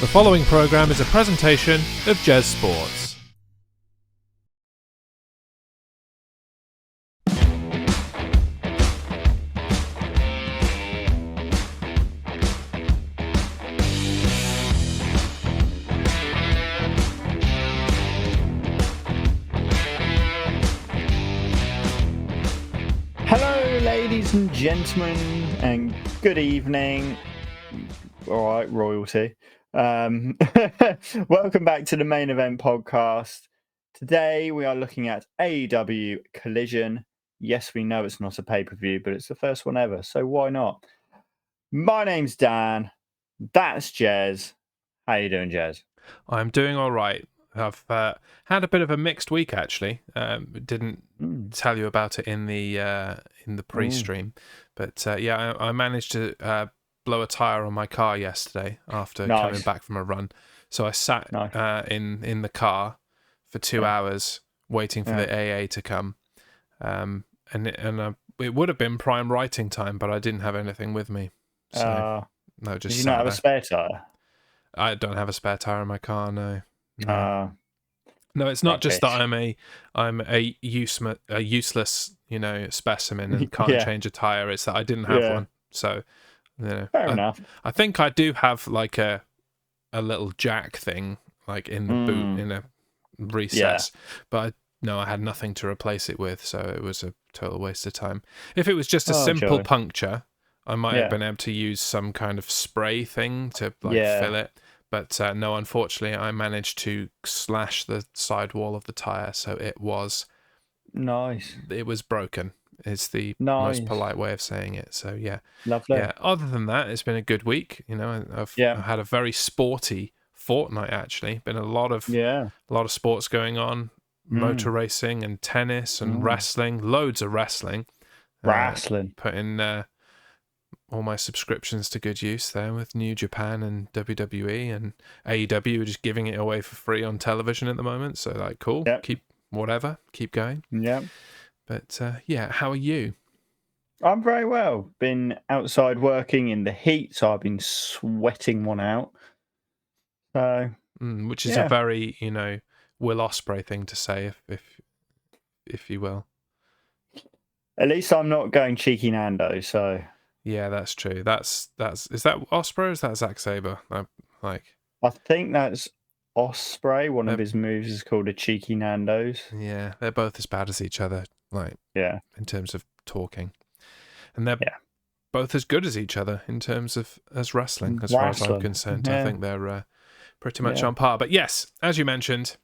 The following program is a presentation of Jez Sports. Hello, ladies and gentlemen, and good evening. All right, royalty. Welcome back to the main event podcast. Today we are looking at AEW Collision. Yes, we know it's not a pay-per-view, but it's the first one ever, so why not? My name's Dan. That's Jez. How you doing, Jez? I'm doing all right. I've had a bit of a mixed week, actually. Didn't tell you about it in the pre-stream, but I managed to blow a tire on my car yesterday after coming back from a run. So I sat in the car for 2 hours waiting for the AA to come, and it would have been prime writing time, but I didn't have anything with me. So no, just did you not have a spare tire? I don't have a spare tire in my car. No. No, it's not just that I'm a useless, specimen and can't change a tire. It's that I didn't have one. So, fair enough. I think I do have like a little jack thing, like in the boot in a recess, but I had nothing to replace it with, so it was a total waste of time. If it was just a simple puncture, I might have been able to use some kind of spray thing to fill it. But no, unfortunately, I managed to slash the sidewall of the tire, so it was nice. It was broken. Is the most polite way of saying it. So yeah, lovely. Yeah. Other than that, it's been a good week. I've had a very sporty fortnight. Actually, been a lot of sports going on, motor racing and tennis and wrestling. Loads of wrestling. Putting all my subscriptions to good use there with New Japan and WWE and AEW are just giving it away for free on television at the moment. So cool. Keep going. Yeah. But how are you? I'm very well. Been outside working in the heat, so I've been sweating one out. So, which is a very Will Ospreay thing to say, if you will. At least I'm not going cheeky Nando. So yeah, that's true. Is that Ospreay or is that Zack Sabre? I think that's Ospreay. One of his moves is called a cheeky Nando's. Yeah, they're both as bad as each other. In terms of talking, and they're both as good as each other in terms of as wrestling. As far as I'm concerned, I think they're pretty much on par. But yes, as you mentioned,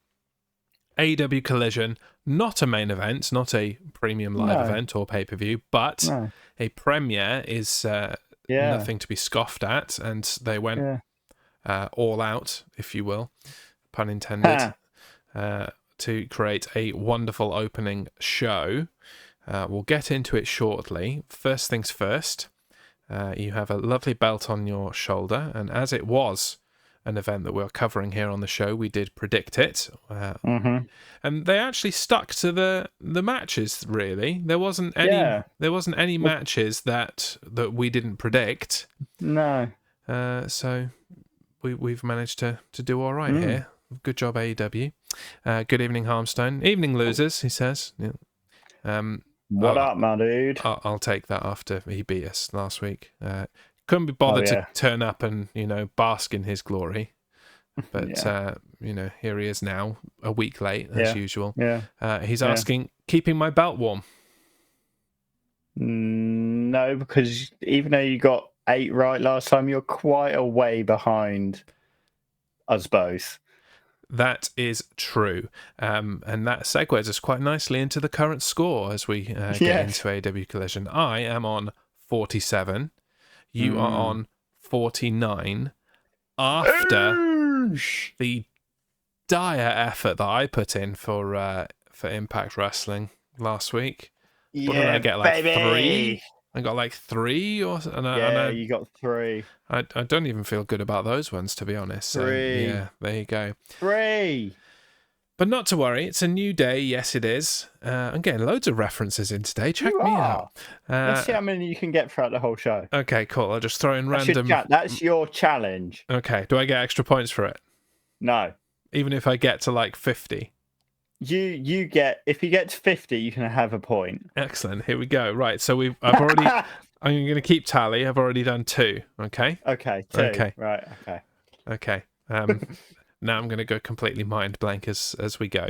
AEW Collision, not a main event, not a premium live event or pay-per-view, but a premiere is nothing to be scoffed at, and they went all out, if you will, pun intended, to create a wonderful opening show. We'll get into it shortly. First things first, you have a lovely belt on your shoulder, and as it was an event that we're covering here on the show, we did predict it, and they actually stuck to the matches. Really, there wasn't any matches that we didn't predict. No. So we've managed to do all right here. Good job, AEW. Good evening, Harmstone. Evening, losers, he says. Yeah. What up, my dude? I'll take that after he beat us last week. Couldn't be bothered to turn up and, bask in his glory. But, here he is now, a week late, as usual. Yeah. He's asking, keeping my belt warm? No, because even though you got 8 right last time, you're quite a way behind us both. That is true. And that segues us quite nicely into the current score as we get into AEW Collision. I am on 47. You are on 49. After the dire effort that I put in for Impact Wrestling last week. What did I get? Baby. 3? I got 3 or you got 3. I don't even feel good about those ones, to be honest. So, 3. yeah, there you go. 3. But not to worry, it's a new day. Yes, it is. I'm getting loads of references in today. Check me out. Let's see how many you can get throughout the whole show. Okay, cool. I'll just throw in random. That's your challenge. Okay. Do I get extra points for it? No. Even if I get to like 50? You get, if you get to 50, you can have a point. Excellent. Here we go. Right. So I'm going to keep tally. I've already done 2. Okay. Okay. 2. Okay. Right. Okay. Okay. Now I'm going to go completely mind blank as we go.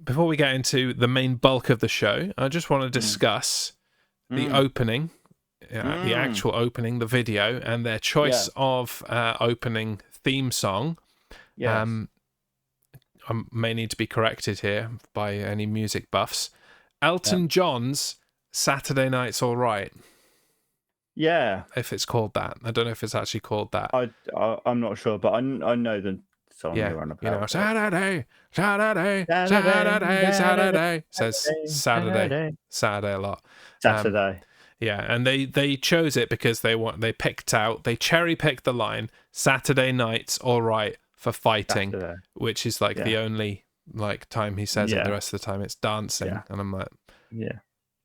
Before we get into the main bulk of the show, I just want to discuss the opening, the actual opening, the video, and their choice of opening theme song. Yes. I may need to be corrected here by any music buffs. Elton John's Saturday Night's All Right. Yeah. If it's called that. I don't know if it's actually called that. I'm not sure, but I know the song you're on about. You know, Saturday. Says Saturday a lot. Saturday. Yeah, and they chose it because they cherry picked the line Saturday Night's All Right for fighting, Saturday. Which is like the only like time he says it. The rest of the time it's dancing, and I'm like,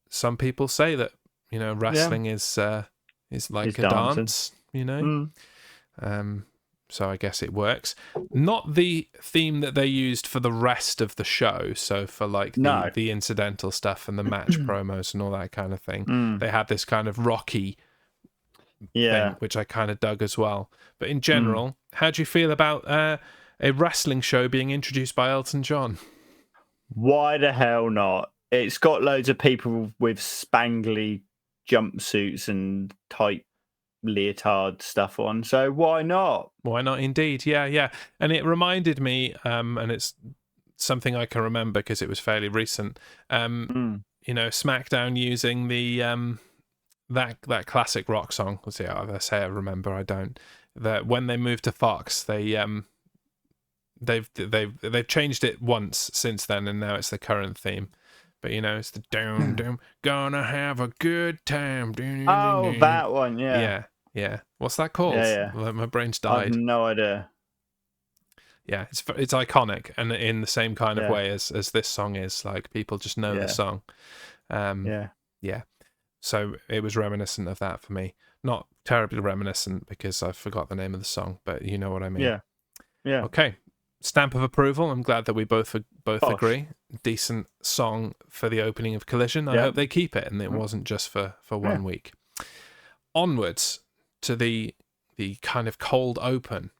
some people say that, you know, wrestling is like a dance, you know. So I guess it works. Not the theme that they used for the rest of the show. So for like the incidental stuff and the match promos and all that kind of thing, they had this kind of rocky thing, which I kind of dug as well. But in general, how do you feel about a wrestling show being introduced by Elton John? Why the hell not? It's got loads of people with spangly jumpsuits and tight leotard stuff on, so why not? Why not indeed? Yeah. And it reminded me, and it's something I can remember because it was fairly recent, you know, SmackDown using the that classic rock song. Let's see, I say I remember, I don't. That when they moved to Fox, they've changed it once since then, and now it's the current theme. But, you know, it's the down, gonna have a good time. Oh, that one, Yeah. What's that called? Yeah. My brain's died. I have no idea. Yeah, it's iconic, and in the same kind of way as this song is. Like, people just know the song. Yeah. So it was reminiscent of that for me. Not terribly reminiscent because I forgot the name of the song, but you know what I mean. Yeah. Okay. Stamp of approval. I'm glad that we both agree. Decent song for the opening of Collision. I hope they keep it, and it wasn't just for 1 week. Onwards to the kind of cold open.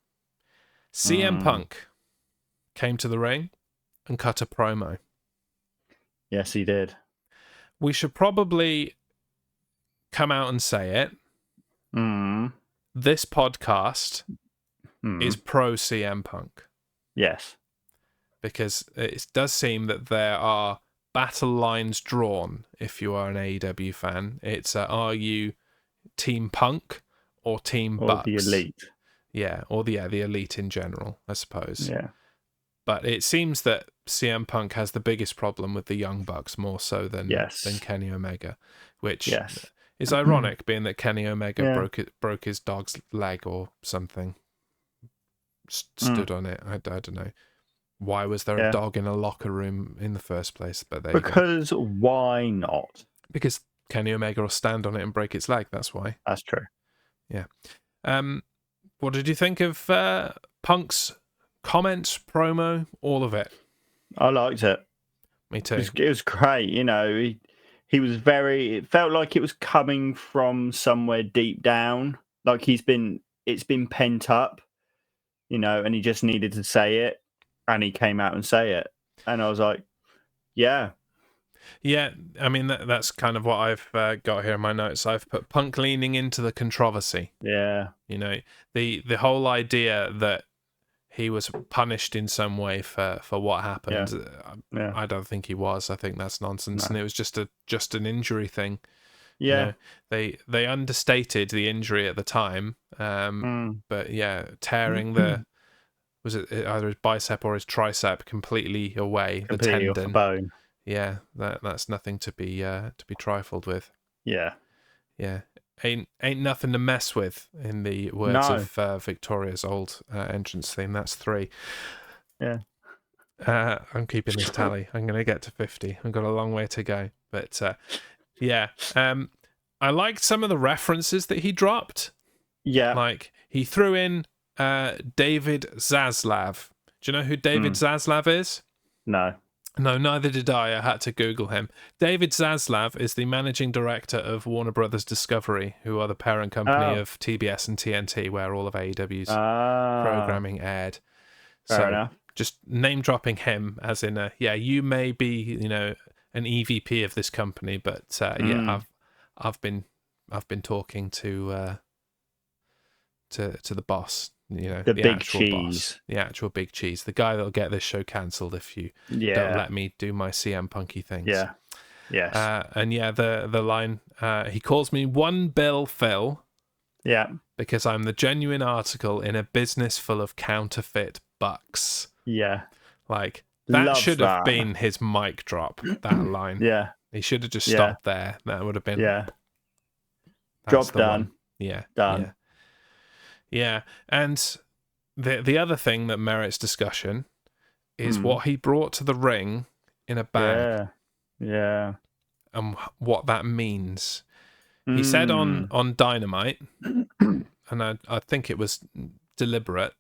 CM Punk came to the ring and cut a promo. Yes, he did. We should probably come out and say it. This podcast is pro CM Punk. Yes. Because it does seem that there are battle lines drawn if you are an AEW fan. It's are you Team Punk or Team Bucks? Or the Elite. Yeah, or the Elite in general, I suppose. Yeah. But it seems that CM Punk has the biggest problem with the Young Bucks more so than Kenny Omega, which is ironic, being that Kenny Omega broke his dog's leg or something. Stood on it. I don't know. Why was there a dog in a locker room in the first place? But because why not? Because Kenny Omega will stand on it and break its leg. That's why. That's true. Yeah. What did you think of Punk's comments, promo, all of it? I liked it. Me too. It was great. You know, he was it felt like it was coming from somewhere deep down. Like it's been pent up, you know, and he just needed to say it, and he came out and say it. And I was like, yeah. Yeah, I mean, that's kind of what I've got here in my notes. I've put Punk leaning into the controversy. Yeah. You know, the whole idea that he was punished in some way for what happened. I don't think he was. I think that's nonsense. No. And it was just an injury thing. Yeah. You know, they understated the injury at the time. But yeah, tearing was it either his bicep or his tricep completely away, the tendon. Off the bone. Yeah, that's nothing to be trifled with. Yeah. Ain't nothing to mess with, in the words of Victoria's old entrance theme. That's 3. Yeah. I'm keeping this tally. I'm going to get to 50. I've got a long way to go. But yeah, I liked some of the references that he dropped. Yeah. Like, he threw in David Zaslav. Do you know who David Zaslav is? No. No, neither did I. I had to Google him. David Zaslav is the managing director of Warner Brothers Discovery, who are the parent company of TBS and TNT, where all of AEW's programming aired. Fair enough. Just name dropping him as in you may be, an EVP of this company, but I've been talking to the boss. The big cheese. Boss, the actual big cheese, the guy that'll get this show cancelled if you don't let me do my CM Punky things. Yeah, yes. The line, he calls me One Bill Phil. Yeah, because I'm the genuine article in a business full of counterfeit bucks. Yeah, like that should have been his mic drop. That line. Yeah, he should have just stopped there. That would have been job done. One. Yeah, done. Yeah, and the other thing that merits discussion is what he brought to the ring in a bag. Yeah. And what that means. He said on Dynamite, and I think it was a deliberate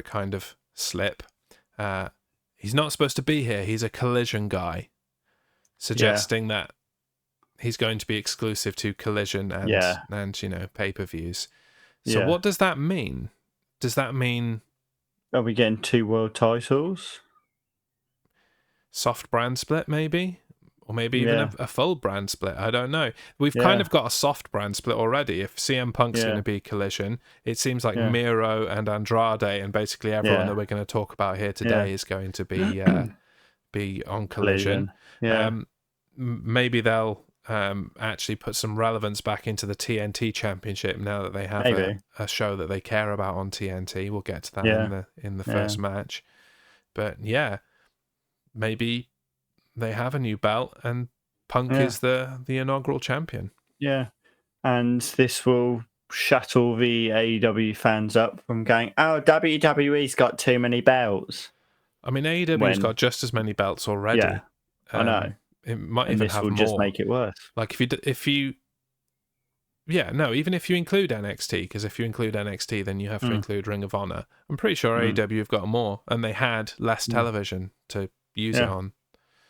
kind of slip. He's not supposed to be here. He's a Collision guy, suggesting that he's going to be exclusive to Collision and pay-per-views. So what does that mean? Does that mean... Are we getting 2 world titles? Soft brand split, maybe? Or maybe even a full brand split. I don't know. We've kind of got a soft brand split already. If CM Punk's going to be Collision, it seems like Miro and Andrade and basically everyone that we're going to talk about here today is going to be on Collision. Maybe they'll... actually put some relevance back into the TNT Championship now that they have a show that they care about on TNT. We'll get to that in the first match. But maybe they have a new belt and Punk is the inaugural champion. Yeah, and this will shut all the AEW fans up from going, oh, WWE's got too many belts. I mean, AEW's got just as many belts already. Yeah, I know. It might even have more. Just make it worse. Like even if you include NXT, because if you include NXT, then you have to include Ring of Honor. I'm pretty sure AEW have got more, and they had less television to use it on.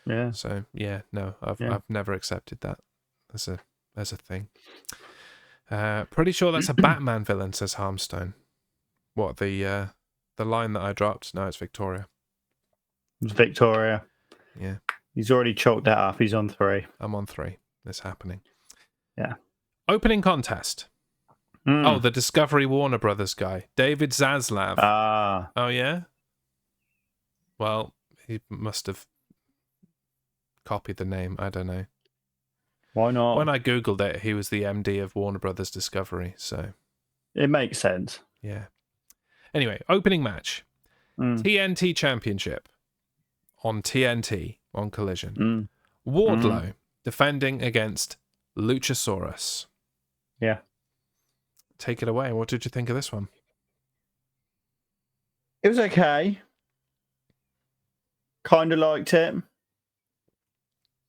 Yeah. So I've never accepted that as a thing. Pretty sure that's a Batman villain, says Harmstone. What the line that I dropped? No, it's Victoria. It's Victoria. Yeah. He's already chalked that up. He's on 3. I'm on 3. It's happening. Yeah. Opening contest. Oh, the Discovery Warner Brothers guy. David Zaslav. Oh, yeah? Well, he must have copied the name. I don't know. Why not? When I Googled it, he was the MD of Warner Brothers Discovery, so... It makes sense. Yeah. Anyway, opening match. TNT Championship. On TNT. On Collision. Wardlow defending against Luchasaurus. Yeah. Take it away. What did you think of this one? It was okay. Kind of liked it.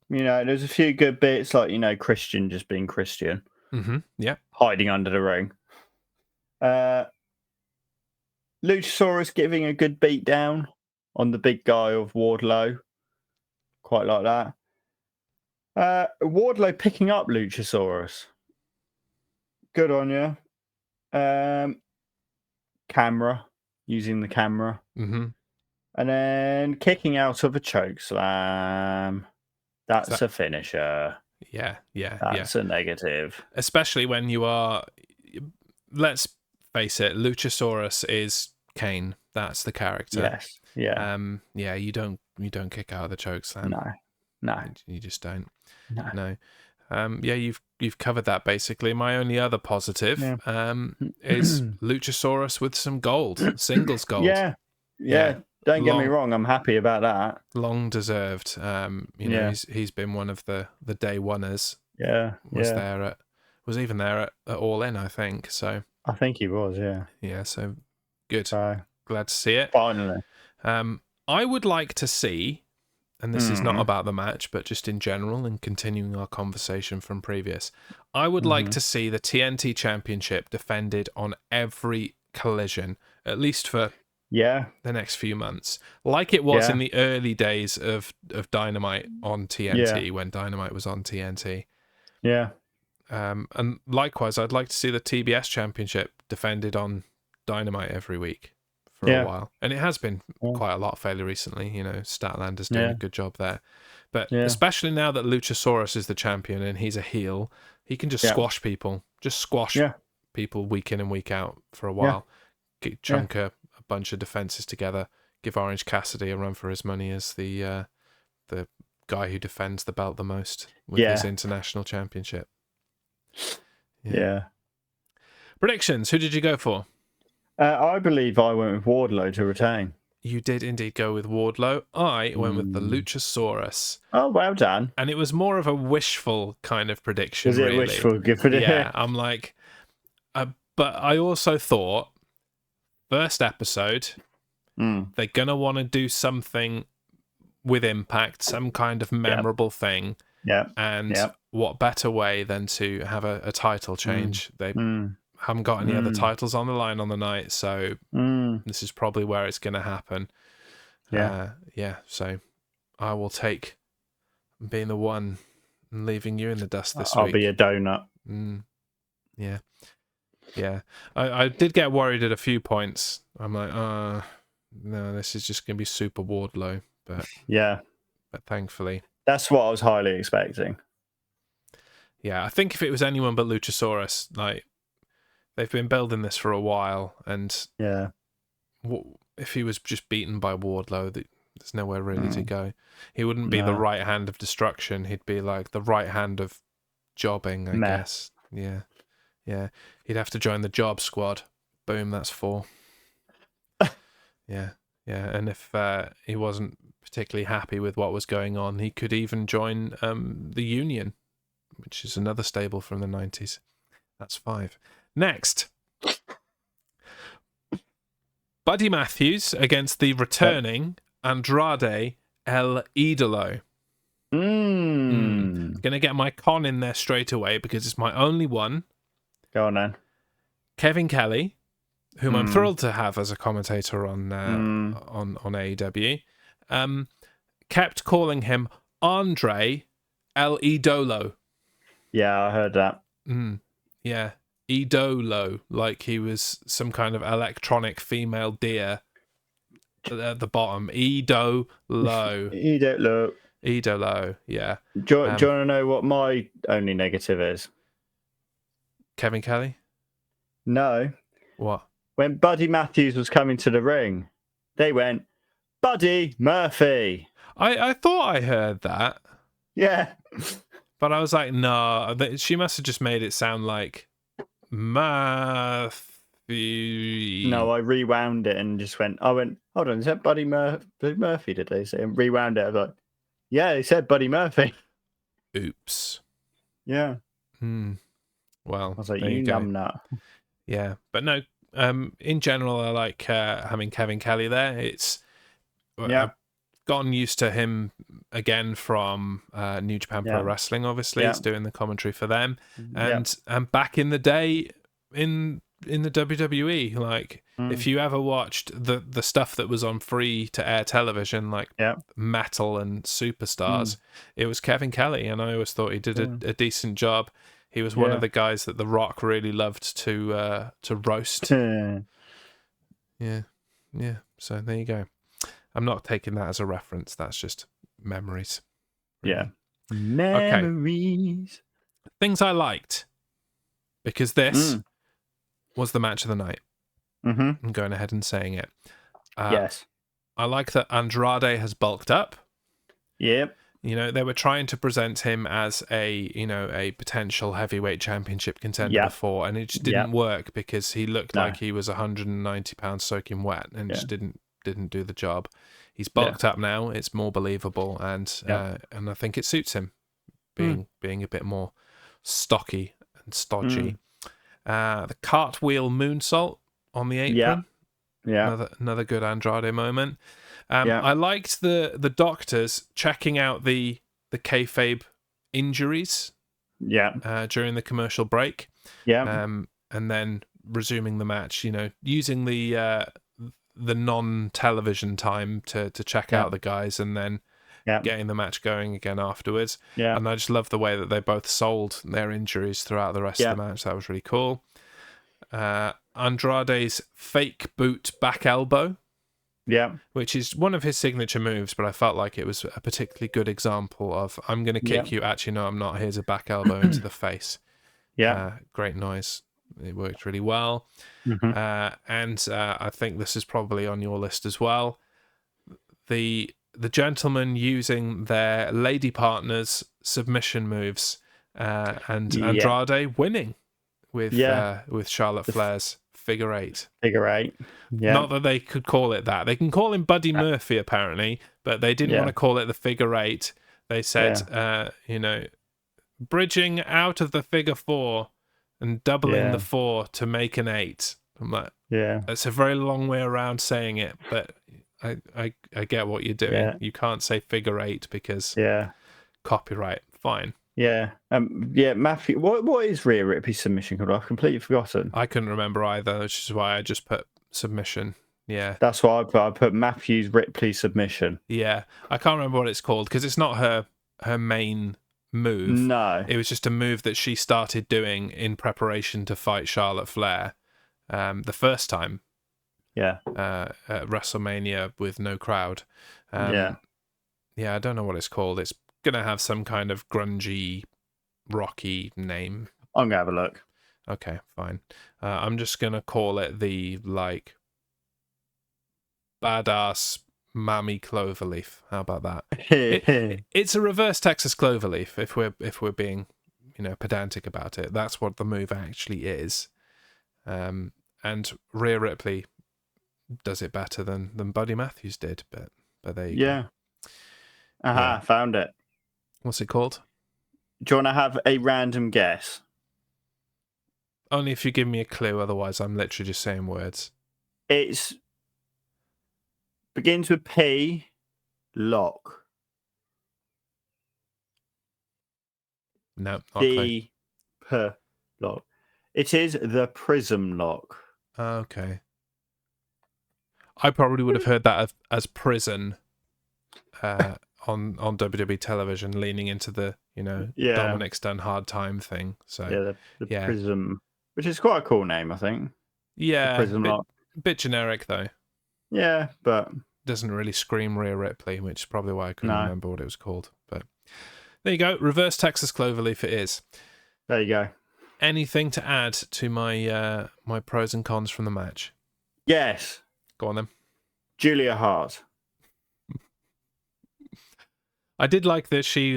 There's a few good bits, like, Christian just being Christian. Yeah. Hiding under the ring. Luchasaurus giving a good beat down on the big guy of Wardlow. Quite like that. Wardlow picking up Luchasaurus. Good on you. Camera. Using the camera. And then kicking out of a choke slam. That's a finisher. Yeah. That's a negative. Especially when you are... Let's face it, Luchasaurus is Kane. That's the character. Yes. Yeah. You don't kick out of the choke slam. No. You just don't. No. You've covered that basically. My only other positive is Luchasaurus with some gold, singles gold. Yeah. Don't get me wrong, I'm happy about that. Long deserved. He's been one of the day oneers. Yeah. Was even there at All In, I think. So I think he was. Yeah. Yeah. So good. Glad to see it. Finally. I would like to see, and this is not about the match, but just in general and continuing our conversation from previous, I would like to see the TNT Championship defended on every Collision, at least for the next few months, like it was in the early days of Dynamite on TNT, when Dynamite was on TNT. Yeah. And likewise, I'd like to see the TBS Championship defended on Dynamite every week for a while. And it has been quite a lot fairly recently. You know, Statlander's doing a good job there. But especially now that Luchasaurus is the champion and he's a heel, he can just squash people. Just squash people week in and week out for a while. Chunk a bunch of defenses together. Give Orange Cassidy a run for his money as the guy who defends the belt the most with his international championship. Predictions. Who did you go for? I believe I went with Wardlow to retain. You did indeed go with Wardlow. I went with the Luchasaurus. Oh, well done. And it was more of a wishful kind of prediction. Was it really. Wishful? Good prediction. Yeah, I'm like... but I also thought, first episode, they're going to want to do something with Impact, some kind of memorable thing. Yeah. And what better way than to have a title change? They haven't got any other titles on the line on the night, so this is probably where it's going to happen. So I will take being the one and leaving you in the dust this week. I'll be a donut. Yeah. I did get worried at a few points. I'm like, no, this is just going to be super Wardlow. But thankfully. That's what I was highly expecting. Yeah, I think if it was anyone but Luchasaurus, like, they've been building this for a while, and if he was just beaten by Wardlow, there's nowhere really to go. He wouldn't be the right hand of destruction. He'd be like the right hand of jobbing, I guess. Yeah. He'd have to join the job squad. Boom, that's 4. Yeah. And if he wasn't particularly happy with what was going on, he could even join the Union, which is another stable from the 90s. That's 5. Next, Buddy Matthews against the returning Andrade El Idolo. Going to get my con in there straight away because it's my only one. Go on, then. Kevin Kelly, whom I'm thrilled to have as a commentator on AEW, kept calling him Andrade El Idolo. Yeah, I heard that. Yeah. Idolo, like he was some kind of electronic female deer at the bottom. Idolo. Idolo, yeah. Do you want to know what my only negative is? Kevin Kelly? No. What? When Buddy Matthews was coming to the ring, they went, Buddy Murphy. I thought I heard that. Yeah. But I was like, no, she must have just made it sound like Murphy. No, I rewound it and just went, hold on, is that Buddy Murphy, did they say? And rewound it, I was like, yeah, they said Buddy Murphy. Oops. Yeah. Well, I was like, you numbnut. Yeah, but no, in general, I like having Kevin Kelly there. I've gotten used to him again from New Japan Pro Wrestling, obviously. He's doing the commentary for them. And back in the day in the WWE, like, if you ever watched the stuff that was on free to air television, like Metal and Superstars, it was Kevin Kelly, and I always thought he did a decent job. He was one of the guys that The Rock really loved to roast. Yeah. So there you go. I'm not taking that as a reference. That's just memories. Yeah. Memories. Okay. Things I liked. Because this was the match of the night. I'm going ahead and saying it. Yes. I like that Andrade has bulked up. Yep. You know, they were trying to present him as a potential heavyweight championship contender before, and it just didn't work because he looked like he was 190 pounds soaking wet and just didn't do the job. He's bulked up now; it's more believable, and I think it suits him being a bit more stocky and stodgy. The cartwheel moonsault on the apron, another good Andrade moment. I liked the doctors checking out the kayfabe injuries during the commercial break. And then resuming the match, using the non-television time to check out the guys, and then getting the match going again afterwards. And I just love the way that they both sold their injuries throughout the rest of the match. That was really cool. Andrade's fake boot back elbow, which is one of his signature moves, but I felt like it was a particularly good example of, I'm going to kick you, actually no I'm not, here's a back elbow into the face. Great noise. It worked really well. And I think this is probably on your list as well. The gentlemen using their lady partners' submission moves, and Andrade winning with Charlotte Flair's figure eight. Not that they could call it that. They can call him Buddy Murphy apparently, but they didn't want to call it the figure eight. They said, bridging out of the figure four and doubling the four to make an eight. I'm like, that's a very long way around saying it, but I get what you're doing. You can't say figure eight because copyright. Fine. Matthew, what is Rhea Ripley's submission called? I've completely forgotten. I couldn't remember either, which is why I just put submission. That's what I put. I put Matthew's Ripley submission. I can't remember what it's called because it's not her main move. No, it was just a move that she started doing in preparation to fight Charlotte Flair the first time at WrestleMania with no crowd. I don't know what it's called. It's gonna have some kind of grungy rocky name. I'm gonna have a look. Okay, fine. I'm just gonna call it the badass Mammy Cloverleaf. How about that? It's a reverse Texas Cloverleaf. If we're being pedantic about it, that's what the move actually is. And Rhea Ripley does it better than Buddy Matthews did. But there you go. Found it. What's it called? Do you want to have a random guess? Only if you give me a clue. Otherwise, I'm literally just saying words. It's begins with P. Lock. No. D. P. Lock. It is the Prism Lock. Okay. I probably would have heard that as prison on WWE television, leaning into the Dominic's done hard time thing. So the Prism, which is quite a cool name, I think. Yeah, Prism Lock. Bit generic though. Yeah, but doesn't really scream Rhea Ripley, which is probably why I couldn't remember what it was called. But there you go, reverse Texas Cloverleaf it is. There you go. Anything to add to my my pros and cons from the match? Yes. Go on then. Julia Hart. I did like that she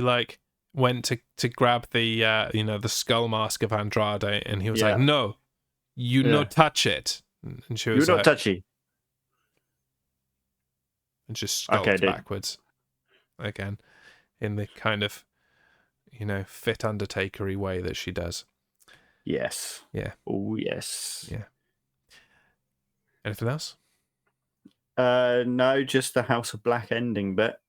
went to grab the the skull mask of Andrade, and he was like, "No, you no touch it," and she was "You not touchy," and just skulked backwards again in the kind of fit Undertaker-y way that she does. Yes. Yeah. Oh yes. Yeah. Anything else? No, just the House of Black ending bit.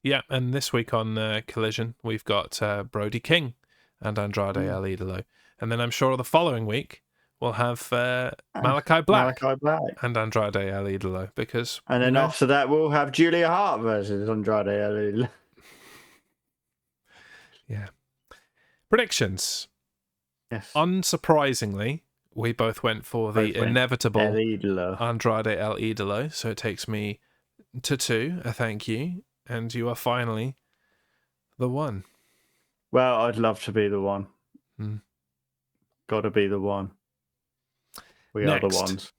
Yeah, and this week on Collision, we've got Brody King and Andrade El Idolo. And then I'm sure the following week, we'll have Malachi Black and Andrade El Idolo. And then after that, we'll have Julia Hart versus Andrade El Idolo. Yeah. Predictions. Yes. Unsurprisingly, we both went for the inevitable Andrade El Idolo. So it takes me to 2, a thank you. And you are finally the one. Well, I'd love to be the one. Gotta be the one. We are the ones.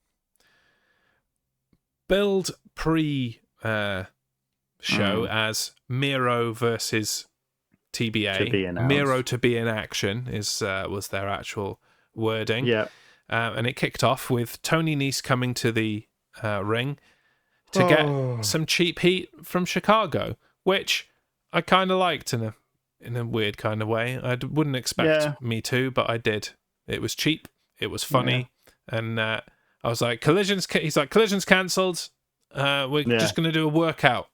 Build pre-show as Miro versus TBA. Miro to be in action was their actual wording. Yeah. And it kicked off with Tony Nese coming to the ring to get some cheap heat from Chicago, which I kind of liked in a weird kind of way. I wouldn't expect me to, but I did. It was cheap, it was funny, and I was like, Collision's cancelled. we're just going to do a workout.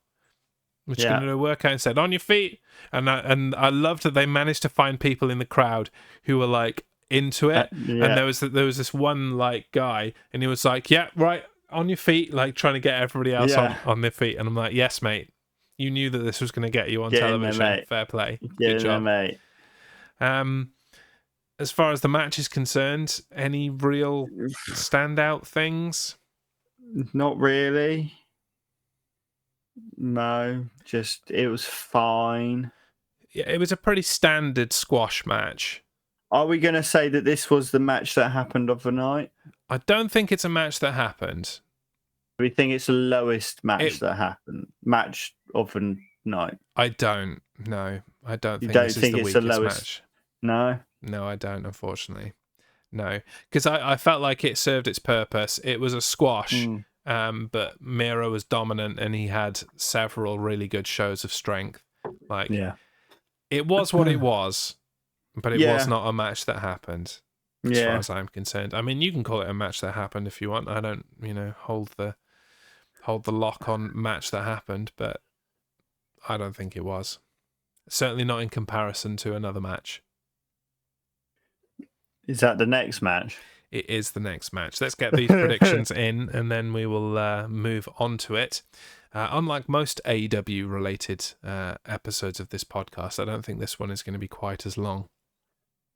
We're just going to do a workout instead. On your feet. And I loved that they managed to find people in the crowd who were like into it. And there was this one like guy, and he was like, yeah, right, on your feet, like trying to get everybody else on their feet. And I'm like, yes, mate. You knew that this was going to get you on television. There, fair play. Good job, mate. As far as the match is concerned, any real standout things? Not really. No, just it was fine. Yeah, it was a pretty standard squash match. Are we going to say that this was the match that happened of the night? I don't think it's a match that happened. Do we think it's the lowest match that happened? Match of the night? I don't. No, I don't think this is the weakest match. No? No, I don't, unfortunately. No, because I felt like it served its purpose. It was a squash. But Miro was dominant, and he had several really good shows of strength. Like, it was what it was, but it was not a match that happened, as far as I'm concerned. I mean, you can call it a match that happened if you want. I don't, hold the lock on match that happened, but I don't think it was. Certainly not in comparison to another match. Is that the next match? It is the next match. Let's get these predictions in, and then we will move on to it. Unlike most AEW-related episodes of this podcast, I don't think this one is going to be quite as long.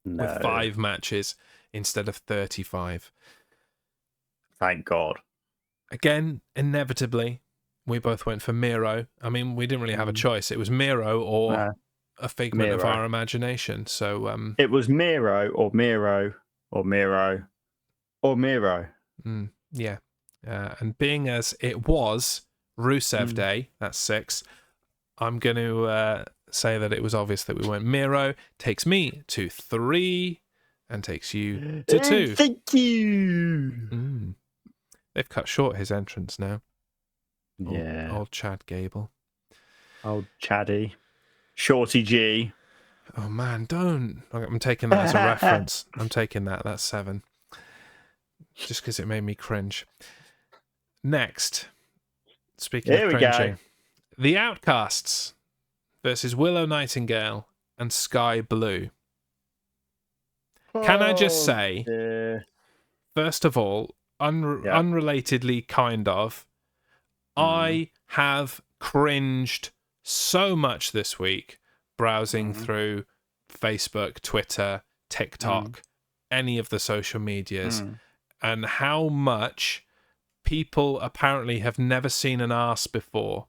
No. With 5 matches instead of 35. Thank God. Again, inevitably, we both went for Miro. I mean, we didn't really have a choice. It was Miro or a figment of our imagination. So it was Miro or Miro or Miro. Or Miro. Yeah. And being as it was Rusev Day, that's 6, I'm going to say that it was obvious that we went Miro. Takes me to 3 and takes you to 2. Thank you. They've cut short his entrance now. Yeah. Old Chad Gable. Old Chaddy. Shorty G. Oh, man, don't. I'm taking that as a reference. I'm taking that. That's 7. Just because it made me cringe. Next, speaking of cringing, The Outcasts versus Willow Nightingale and Sky Blue. Can I just say, first of all, unrelatedly kind of, I have cringed so much this week browsing through Facebook, Twitter, TikTok, any of the social medias. And how much people apparently have never seen an arse before.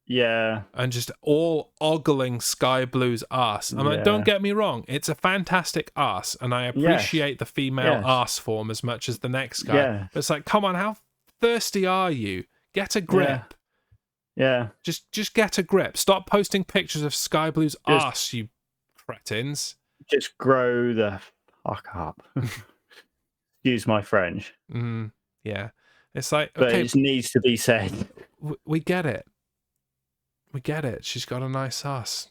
Yeah. And just all ogling Sky Blue's arse. I'm like, don't get me wrong, it's a fantastic arse, and I appreciate the female arse form as much as the next guy. Yeah. But it's like, come on, how thirsty are you? Get a grip. Yeah. Just get a grip. Stop posting pictures of Sky Blue's arse, you cretins. Just grow the fuck up. Excuse my French. Yeah. It's like, but it needs to be said. We get it. We get it. She's got a nice ass.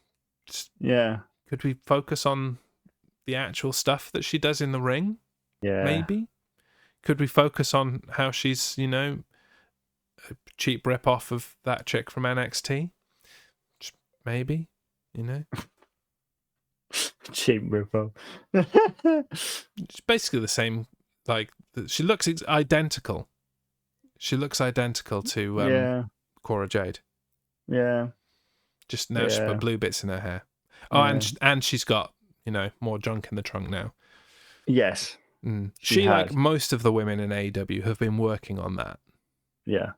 Could we focus on the actual stuff that she does in the ring? Yeah. Maybe. Could we focus on how she's, a cheap rip-off of that chick from NXT? Maybe, Cheap rip-off. It's basically the same. Like, she looks identical. She looks identical to Cora Jade. Yeah. Just now she's put blue bits in her hair. Oh, and she's got, more junk in the trunk now. Yes. She like most of the women in AEW, have been working on that. Yeah.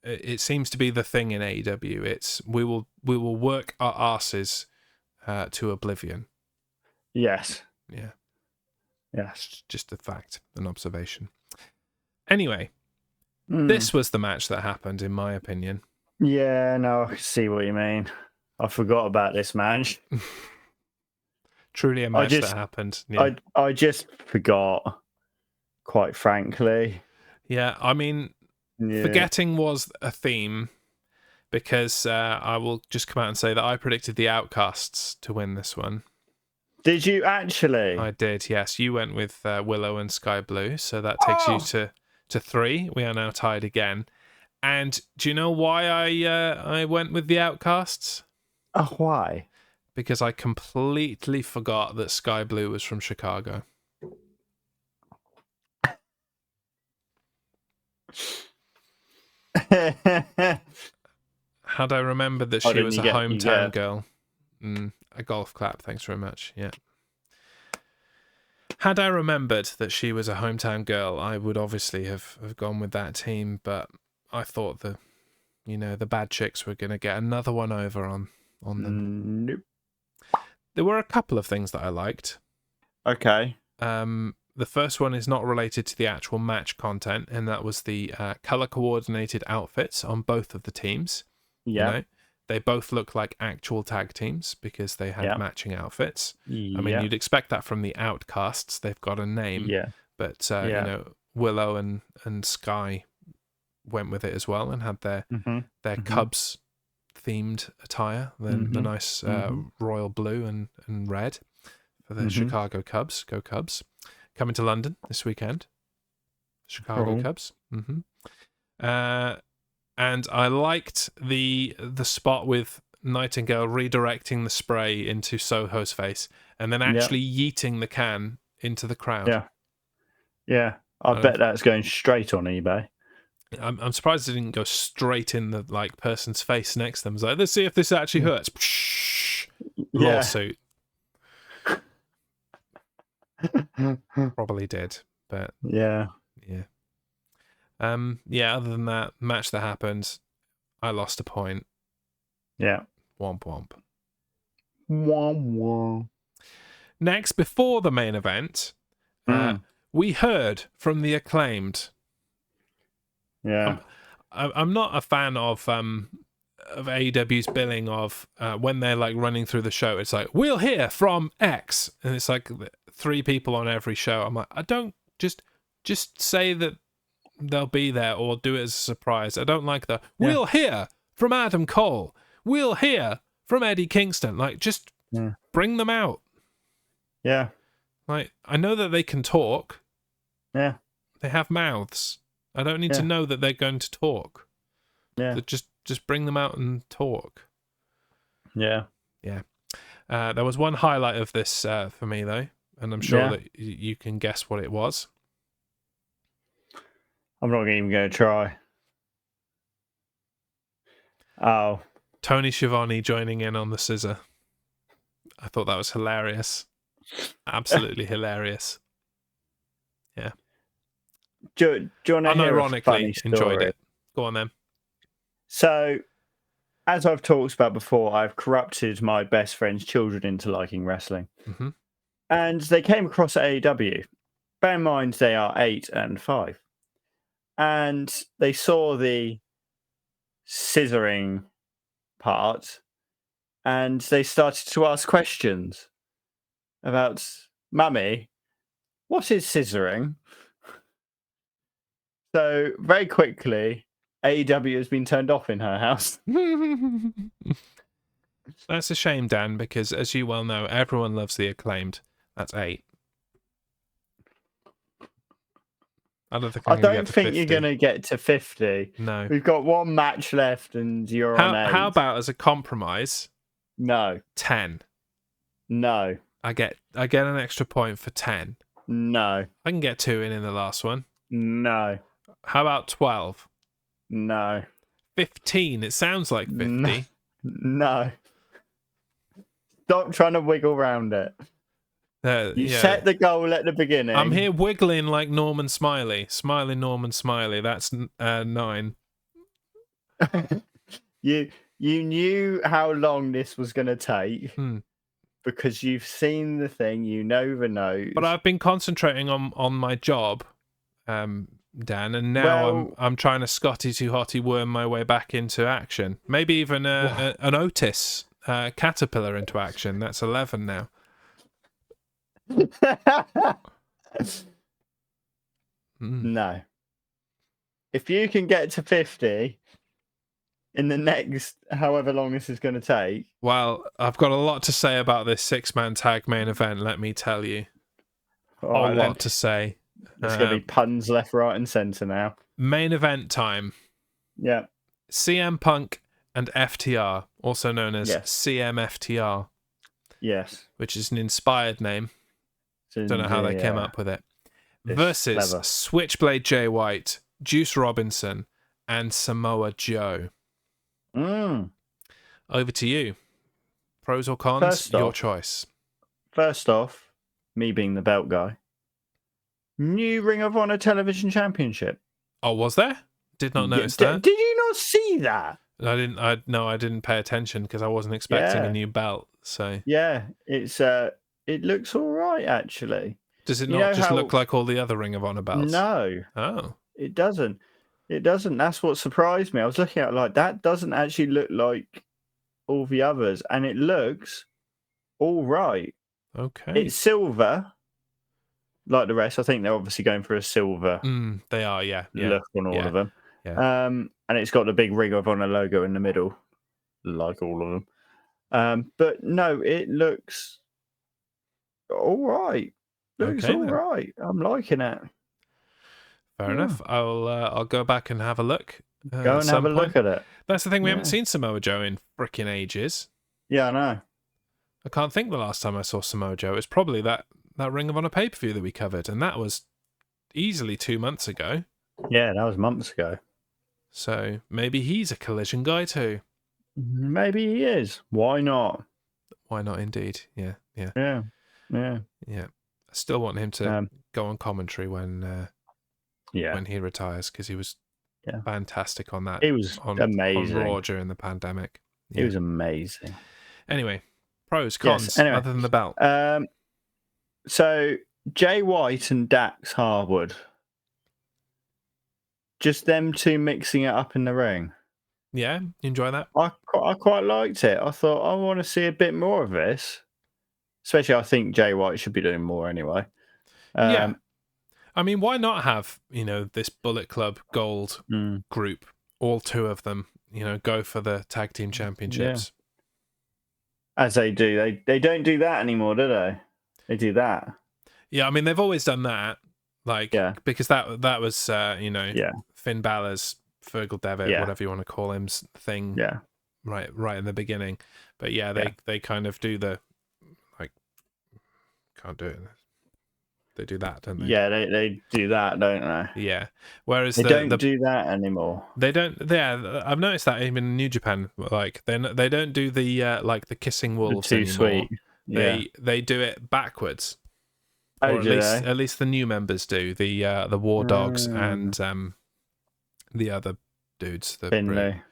It seems to be the thing in AEW. It's we will work our asses to oblivion. Yes. Yeah. Yes. Just a fact, an observation. Anyway, this was the match that happened, in my opinion. Yeah, no, I see what you mean. I forgot about this match. Truly a match that happened. Yeah. I just forgot, quite frankly. Yeah, I mean, forgetting was a theme, because I will just come out and say that I predicted the Outcasts to win this one. Did you actually? I did, yes. You went with Willow and Sky Blue, so that takes you to 3. We are now tied again. And do you know why I went with the Outcasts? Why? Because I completely forgot that Sky Blue was from Chicago. Had I remembered that she was a hometown girl. A golf clap, thanks very much. Yeah. Had I remembered that she was a hometown girl, I would obviously have gone with that team, but I thought the bad chicks were going to get another one over on them. Nope. There were a couple of things that I liked. Okay. The first one is not related to the actual match content, and that was the color-coordinated outfits on both of the teams. Yeah. You know? They both look like actual tag teams because they had matching outfits. I mean, you'd expect that from the Outcasts. They've got a name. Yeah. But, Willow and Sky went with it as well and had their Cubs-themed attire, the nice royal blue and red for the Chicago Cubs. Go Cubs. Coming to London this weekend. Chicago Cubs. And I liked the spot with Nightingale redirecting the spray into Soho's face and then actually yeeting the can into the crowd. Yeah. Yeah. I bet that's going straight on eBay. I'm surprised it didn't go straight in the person's face next to them. It's like, let's see if this actually hurts. Lawsuit. Probably did, but yeah. Other than that match that happened, I lost a point. Yeah. Womp womp. Womp womp. Next, before the main event, we heard from the Acclaimed. Yeah. I'm not a fan of AEW's billing of when they're running through the show. It's like, we'll hear from X, and it's like 3 people on every show. I'm like, I don't just say that they'll be there or do it as a surprise. I don't like the we'll hear from Adam Cole. We'll hear from Eddie Kingston. Just bring them out. Yeah. I know that they can talk. Yeah. They have mouths. I don't need to know that they're going to talk. Yeah. So just bring them out and talk. Yeah. Yeah. There was one highlight of this for me, though, and I'm sure that you can guess what it was. I'm not even going to try. Oh. Tony Schiavone joining in on the scissor. I thought that was hilarious. Absolutely hilarious. Yeah. Do you want to hear a funny story? Enjoyed it. Go on then. So, as I've talked about before, I've corrupted my best friend's children into liking wrestling. And they came across AEW. Bear in mind, they are 8 and 5. And they saw the scissoring part, and they started to ask questions about, Mummy, what is scissoring? So, very quickly, AEW has been turned off in her house. That's a shame, Dan, because as you well know, everyone loves the Acclaimed. That's 8. I don't think you're going to get to 50. No. We've got one match left and you're on 8. How about as a compromise? No. 10. No. I get an extra point for 10. No. I can get 2 in the last one. No. How about 12? No. 15. It sounds like 50. No. Stop trying to wiggle around it. You set the goal at the beginning. I'm here wiggling like Norman Smiley. Smiling Norman Smiley. That's 9. You knew how long this was going to take because you've seen the thing. You know the notes. But I've been concentrating on my job, Dan, and now I'm trying to Scotty to Hottie worm my way back into action. Maybe even an Otis caterpillar into action. That's 11 now. No. If you can get to 50 in the next however long this is going to take. Well, I've got a lot to say about this 6-man tag main event, let me tell you. A lot to say. There's going to be puns left, right, and centre now. Main event time. Yeah. CM Punk and FTR, also known as CMFTR. Yes. Which is an inspired name. Don't know how they came up with it. Versus clever. Switchblade Jay White, Juice Robinson, and Samoa Joe. Over to you. Pros or cons? Your choice. First off, me being the belt guy. New Ring of Honor Television Championship. Oh, was there? Did not notice that. Did you not see that? I didn't pay attention because I wasn't expecting a new belt. So yeah, it looks all right actually. Does it not just look like all the other Ring of Honor belts? No. Oh, it doesn't. It doesn't. That's what surprised me. I was looking at it like that doesn't actually look like all the others, and it looks all right. Okay. It's silver, like the rest. I think they're obviously going for a silver. They are, yeah. Look on all of them. Yeah. And it's got the big Ring of Honor logo in the middle, like all of them. But no, it looks all right. Looks all right. I'm liking it. Fair enough. I'll go back and have a look. Go and have a look at it. That's the thing. We haven't seen Samoa Joe in frickin' ages. Yeah, I know. I can't think the last time I saw Samoa Joe. It was probably that Ring of Honor pay-per-view that we covered, and that was easily 2 months ago. Yeah, that was months ago. So maybe he's a Collision guy too. Maybe he is. Why not? Why not? Indeed. Yeah. I still want him to go on commentary when he retires, because he was fantastic on that. He was amazing on Raw during the pandemic. He was amazing. Anyway, pros, cons, other than the belt. So Jay White and Dax Harwood, just them two mixing it up in the ring. Yeah, you enjoy that? I quite liked it. I thought I want to see a bit more of this. Especially, I think Jay White should be doing more anyway. Yeah. I mean, why not have, this Bullet Club Gold group, all two of them, go for the tag team championships? Yeah. As they do. They don't do that anymore, do they? They do that. Yeah, I mean, they've always done that. Because that was, Finn Balor's, Fergal Devitt, whatever you want to call him, thing. Yeah. Right in the beginning. But they kind of do the, can't do it. They do that, don't they? Yeah, they do that, don't they? Yeah. Whereas they don't do that anymore. They don't. Yeah, I've noticed that even in New Japan. They don't do the the kissing wolves anymore. Sweet. Yeah. They do it backwards. Or at least the new members do. The War Dogs and the other dudes. Finlay.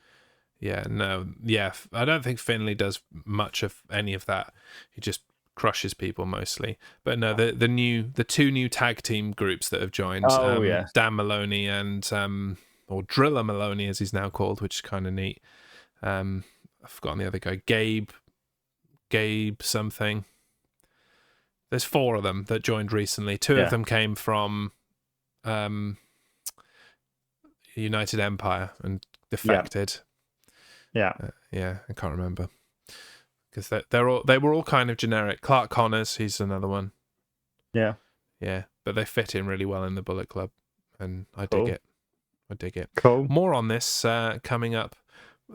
I don't think Finlay does much of any of that. He just crushes people mostly. But no, the two new tag team groups that have joined, Dan Maloney and or Driller Maloney as he's now called, which is kind of neat. I've forgotten the other guy, Gabe something. There's 4 of them that joined recently. 2 of them came from United Empire and defected. I can't remember. Because they were all kind of generic. Clark Connors, he's another one. Yeah. But they fit in really well in the Bullet Club, and I dig it. Cool. More on this coming up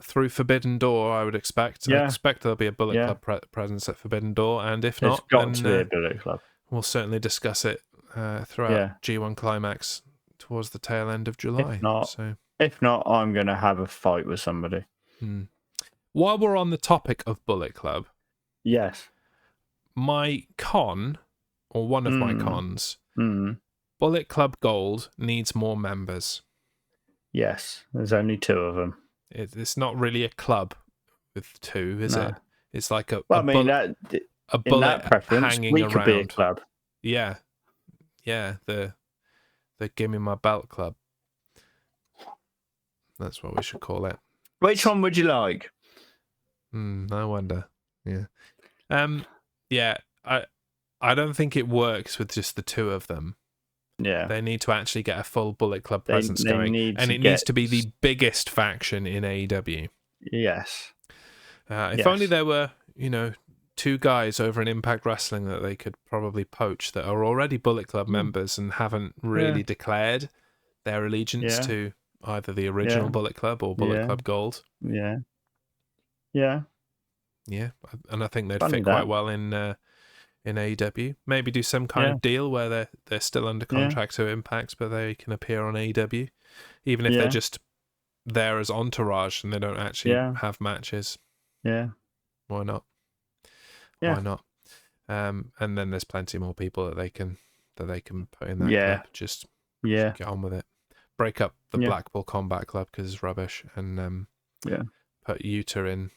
through Forbidden Door, I would expect. I expect there'll be a Bullet Club presence at Forbidden Door, and if not, then to be a Bullet Club. We'll certainly discuss it throughout G1 Climax towards the tail end of July. If not, I'm going to have a fight with somebody. While we're on the topic of Bullet Club, yes, my con, or one of my cons, Bullet Club Gold needs more members. Yes, there's only 2 of them. It's not really a club with 2, is it? It's like a bullet hanging around. Could be a club. Yeah, the Give Me My Belt Club. That's what we should call it. Which one would you like? I wonder. Yeah. I don't think it works with just the 2 of them. Yeah. They need to actually get a full Bullet Club presence going. And it needs to be the biggest faction in AEW. Yes. If only there were, 2 guys over in Impact Wrestling that they could probably poach that are already Bullet Club members and haven't really declared their allegiance to either the original Bullet Club or Bullet Club Gold. Yeah. And I think they'd fit quite well in AEW. Maybe do some kind of deal where they're still under contract to Impact, but they can appear on AEW, even if they're just there as entourage and they don't actually have matches. Yeah. Why not? Yeah. Why not? And then there's plenty more people that they can put in that club. Just get on with it. Break up the Blackpool Combat Club because it's rubbish, and put Utah in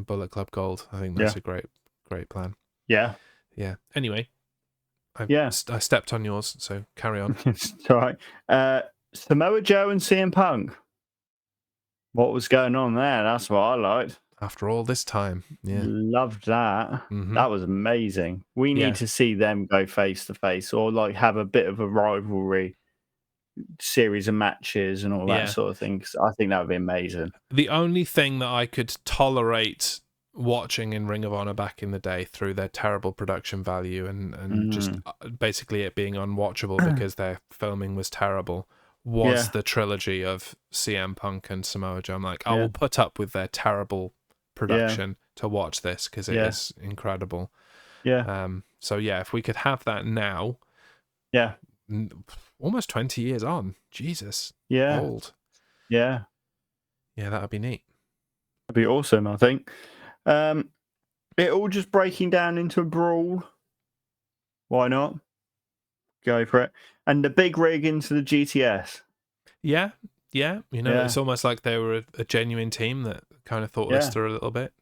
Bullet Club Gold. I think that's a great plan. Yeah. Yeah. Anyway, I stepped on yours, so carry on. It's all right. Samoa Joe and CM Punk. What was going on there? That's what I liked. After all this time, loved that. Mm-hmm. That was amazing. We need to see them go face to face, or like have a bit of a rivalry series of matches and all that sort of thing. 'Cause I think that would be amazing. The only thing that I could tolerate watching in Ring of Honor back in the day through their terrible production value and just basically it being unwatchable because their filming was terrible was the trilogy of CM Punk and Samoa Joe. I'm like, I will put up with their terrible production to watch this because it is incredible. So if we could have that now, almost 20 years on, Jesus, old. Yeah, that would be neat. That'd be awesome, I think. It all just breaking down into a brawl. Why not? Go for it. And the big rig into the GTS. Yeah. It's almost like they were a genuine team that kind of thought this through a little bit.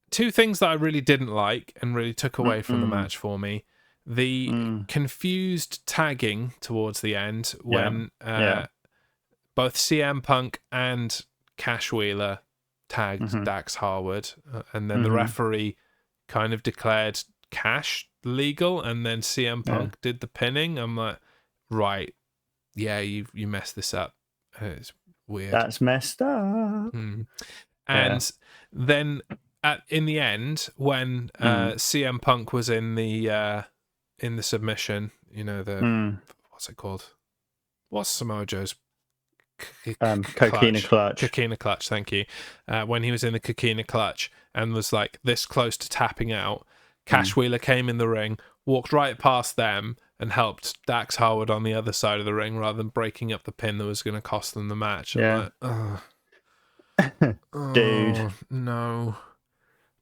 Two things that I really didn't like and really took away from the match for me. The confused tagging towards the end when both CM Punk and Cash Wheeler tagged Dax Harwood, and then the referee kind of declared Cash legal, and then CM Punk did the pinning. I'm like, right, you messed this up. It's weird. That's messed up. And then in the end, when CM Punk was in the submission, what's it called? What's Samoa Joe's Coquina clutch. Coquina clutch, thank you. When he was in the Coquina clutch and was like this close to tapping out, Cash Wheeler came in the ring, walked right past them, and helped Dax Harwood on the other side of the ring rather than breaking up the pin that was going to cost them the match. I'm like, dude, no.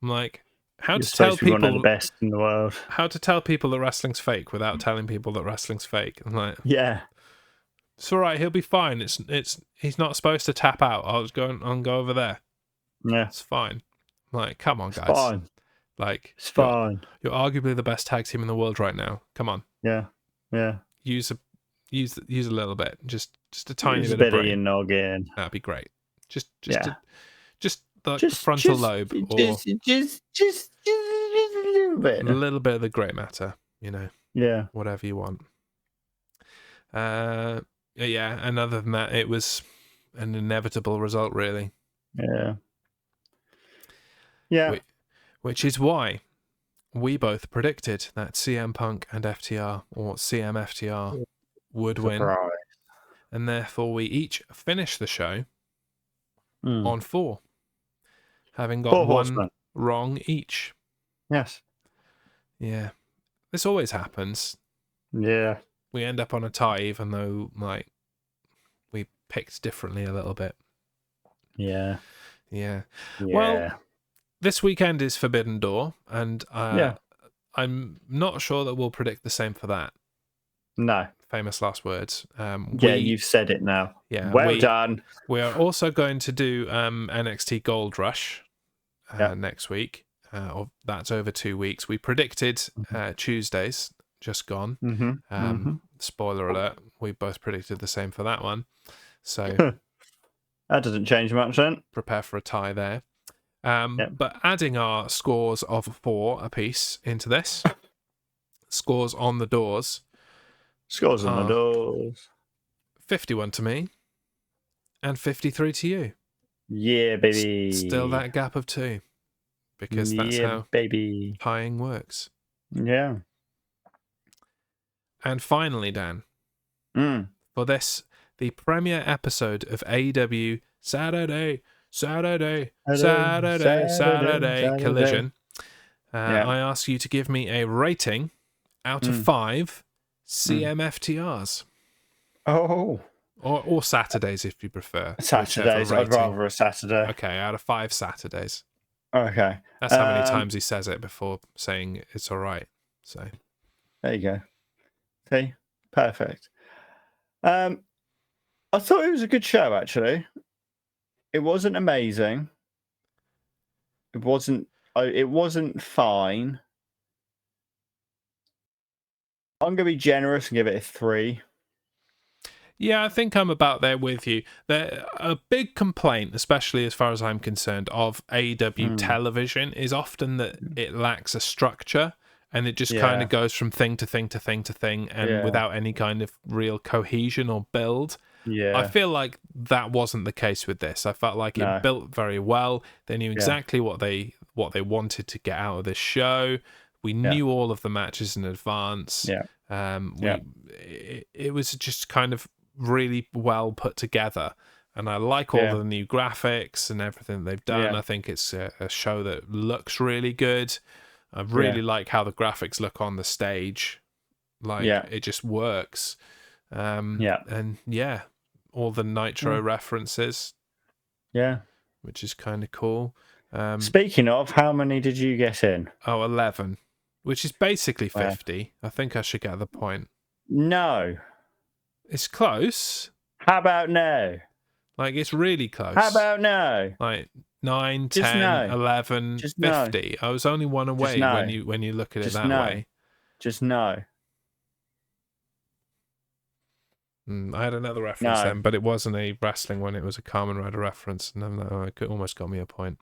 I'm like, how You're to tell people one of the best in the world? How to tell people that wrestling's fake without telling people that wrestling's fake? I'm like, it's all right. He'll be fine. He's not supposed to tap out. I'll just go over there. Yeah, it's fine. I'm like, come on, guys. It's fine. Like, it's fine. You're arguably the best tag team in the world right now. Come on. Yeah. Use a little bit. Just a tiny bit of brain. Of your noggin. That'd be great. Just the frontal lobe, or just a little bit. A little bit of the grey matter. Yeah. Whatever you want. And other than that, it was an inevitable result, really. Yeah. Which is why we both predicted that CM Punk and FTR, or CM-FTR, would win. And therefore we each finished the show on 4. Having got 1 wrong each. Yes. Yeah. This always happens. Yeah. We end up on a tie, even though we picked differently a little bit. Yeah. Well, this weekend is Forbidden Door, and I'm not sure that we'll predict the same for that. No. Famous last words. You've said it now. Yeah. Well done. We are also going to do NXT Gold Rush next week. That's over 2 weeks. We predicted Tuesdays. Just gone. Spoiler alert, we both predicted the same for that one. So that doesn't change much then. Prepare for a tie there. But adding our scores of 4 apiece into this, scores on the doors. 51 to me and 53 to you. Yeah, baby. Still that gap of 2. Because that's how tying works. Yeah. And finally, Dan, for this, the premiere episode of AEW Saturday Collision. I ask you to give me a rating out of 5 CMFTRs. Oh. Or Saturdays, if you prefer. Saturdays. I'd rather a Saturday. Okay, out of 5 Saturdays. Okay. That's how many times he says it before saying it's all right. So there you go. See? Perfect. I thought it was a good show, actually. It wasn't amazing. It wasn't fine. I'm going to be generous and give it a 3. Yeah, I think I'm about there with you. A big complaint, especially as far as I'm concerned, of AEW television is often that it lacks a structure and it just kind of goes from thing to thing to thing to thing and without any kind of real cohesion or build. Yeah. I feel like that wasn't the case with this. I felt like it built very well. They knew exactly what they wanted to get out of this show. We knew all of the matches in advance. Yeah. It was just kind of really well put together, and I like all the new graphics and everything they've done. I think it's a show that looks really good. I really like how the graphics look on the stage. It just works. And all the Nitro references, which is kind of cool. Speaking of, how many did you get in? 11, which is basically 50. I think I should get the point. No. It's close. How about no? It's really close. How about no? 9, Just 10, no. 11, Just 50. No. I was only one away when you look at it that way. Just no. I had another reference then, but it wasn't a wrestling one. It was a Kamen Rider reference. And it almost got me a point.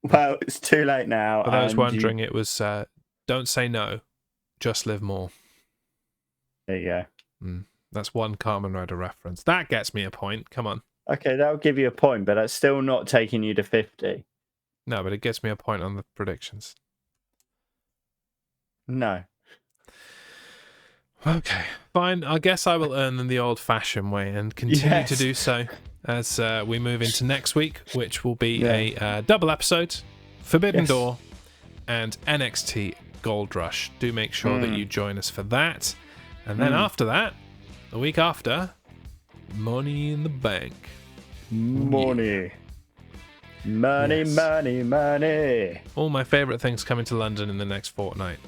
Well, it's too late now. For those wondering, it was don't say no, just live more. There you go. That's one Kamen Rider reference. That gets me a point. Come on. Okay, that'll give you a point, but that's still not taking you to 50. No, but it gets me a point on the predictions. No. Okay, fine. I guess I will earn them the old-fashioned way and continue to do so as we move into next week, which will be a double episode, Forbidden Door and NXT Gold Rush. Do make sure that you join us for that. And then after that, the week after, Money in the Bank. Money. All my favourite things coming to London in the next fortnight.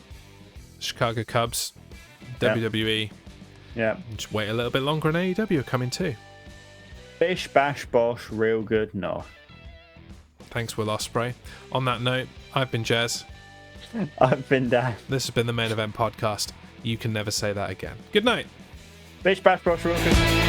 Chicago Cubs, WWE. Yeah. Just wait a little bit longer and AEW are coming too. Bish, bash, bosh, real good, no. Thanks, Will Ospreay. On that note, I've been Jez. I've been Dan. This has been the Main Event Podcast. You can never say that again. Good night. Bish, bash, bosh, real good.